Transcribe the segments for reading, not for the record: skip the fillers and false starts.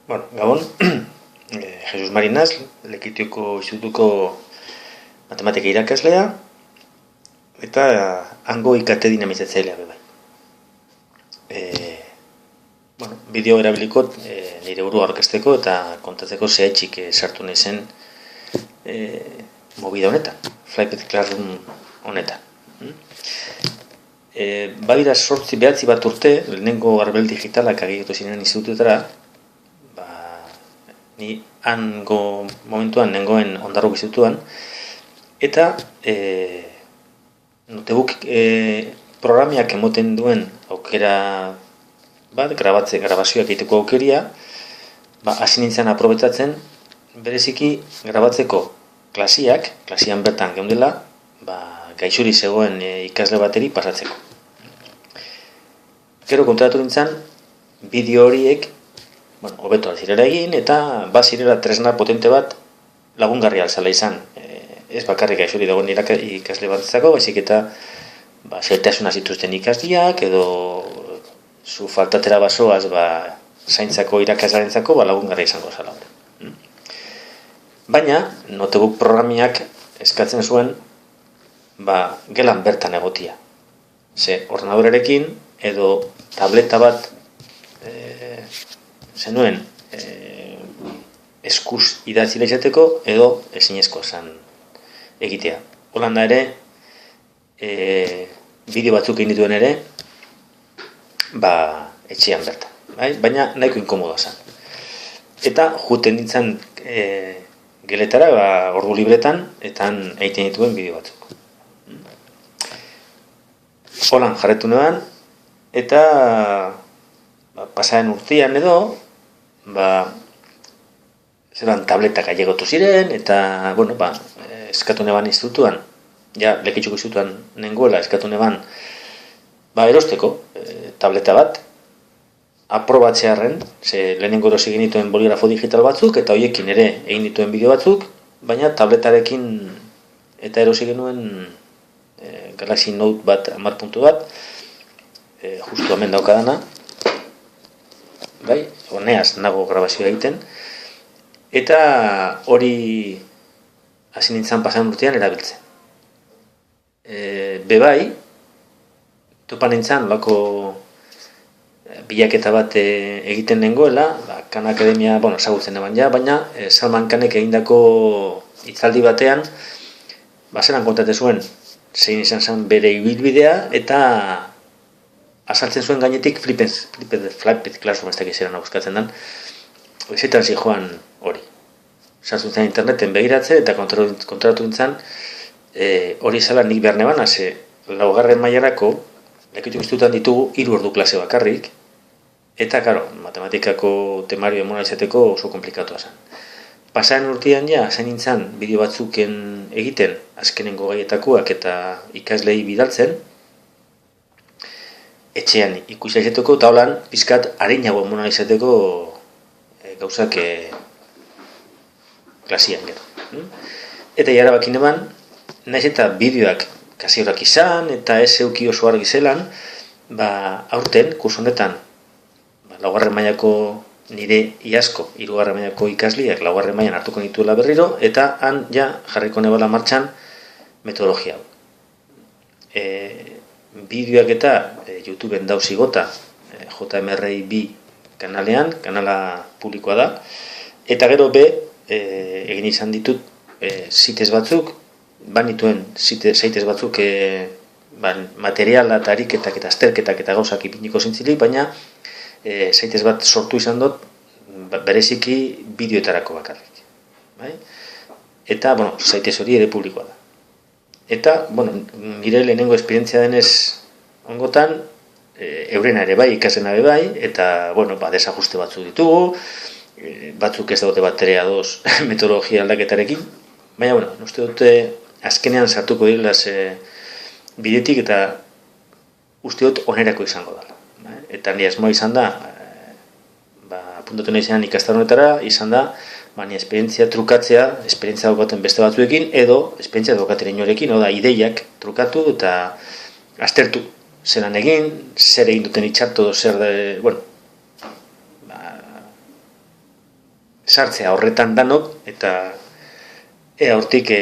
Bueno, Gabon, Jesus Marinaz, Lekitioko Institutuko Matematika irakaslea, eta hango IKT dinamizatzailea bai. Bideo erabiliko nire burua aurkezteko eta kontatzeko zehaitxik sartu nahi zen mobida honetan, Flipped Classroom honetan. Badira 8 bat urte, lehenengo arbel digitalak agiatu ziren institututara, ni hango momentuan nengoen Ondarruk institutuan, eta notebook programiak emoten duen aukera bat, grabazioak egiteko aukeria, hasi nintzen aprobetzatzen, bereziki grabatzeko klasian bertan geundela, gaixuri zegoen ikasle bateri pasatzeko. Gero kontratu nintzen, bideo horiek hobeto zirela egin, eta zirela tresna potente bat lagungarria alzala izan. Ez bakarrik gaixuri dagoen ikasle batzako, baizik eta zailtasuna zituzten ikasleak, edo zu faltatera basoaz zaintzako irakaslearentzako lagungarria izango zala. Baina, notebook programiak eskatzen zuen gelan bertan egotia. Ze, ordenadorerekin edo tableta bat zenuen eskuz idatzila izateko edo ezinezko zen egitea. Holanda ere, bideo batzuk egin dituen ere, etxean bertan. Baina nahiko inkomoda zen. Eta juten nintzen geletara, ordu libretan, eta egiten dituen bideo batzuk. Holan jarretu neban, eta pasaren urtean edo, zelan tabletak ailegotu ziren, eta, eskatu neban institutuan, Lekitxuko institutuan nengoela, eskatu neban, erosteko tableta bat, aprobatzearren, ze lehenengo erosi egin dituen boligrafo digital batzuk, eta hoiekin ere egin dituen bideo batzuk, baina tabletarekin eta erosi genuen Galaxy Note bat, 10 bat, justu hemen daukadana, honeaz nago grabazioa egiten, eta hori hasi nintzen pasan urtean erabiltzen. Topa nintzen bilaketa bat egiten nengoela, Khan Akademia, ezagutzen eban baina Salman Khanek egindako hitzaldi batean, zelan kontate zuen, zein izan zen bere ibilbidea, eta azaltzen zuen gainetik Flipped Classroom, ez dakiz eran auskatzen den, zetan zijoan hori. Sartu zen interneten begiratzen, eta kontratu nintzen, hori zela nik behar neban, laugarren mailarako, Lekitxuko institutuan ditugu 3 ordu klase bakarrik, eta, matematikako temario emona izateko oso komplikatua zen. Pasaren urtean zen nintzen bideo batzuken egiten, azkenengo gaietakoak eta ikaslei bidaltzen, etxean ikusia izateko, eta holan, pizkat harinago emona izateko gauzak klasian gero. Eta jara bakin eban, nahiz eta bideoak kasi horak izan, eta ez euki oso argi zelan, aurten, kurso honetan, laugarren mailako nire iazko, 3. mailako ikasliak laugarren mailan hartuko nituela berriro, eta han jarriko nebala martxan metodologia hau. Bideoak eta YouTubeen dauzi gota, JMRI kanalean, kanala publikoa da, eta gero egin izan ditut sitez batzuk, banituen zaitez batzuk materiala eta ariketak eta azterketak eta gauzak ipiniko zintzilik, baina zaitez bat sortu izan dut bereziki bideoetarako bakarrik. Eta, zaitez hori ere publikoa da. Eta, nire lehenengo esperientzia denez ongotan, eurena ere bai, ikasena ere bai, eta, desajuste batzuk ditugu, batzuk ez daute bat ere adoz metodologia aldaketarekin, baina, uste dute azkenean sartuko direla bidetik eta uste dut onerako izango dela. Eta nire asmoa izan da, apuntatu nahi zenan ikastaronetara, izan da, ni esperientzia trukatzea, esperientzia daukaten beste batzuekin, edo esperientzia daukaten inorekin, oda ideiak trukatu eta aztertu. Zeran egin, zer egin duten itxartu, zer sartzea horretan danok, eta ea hortik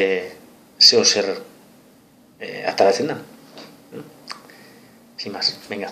zeo zer ataratzen da. Sin más, venga.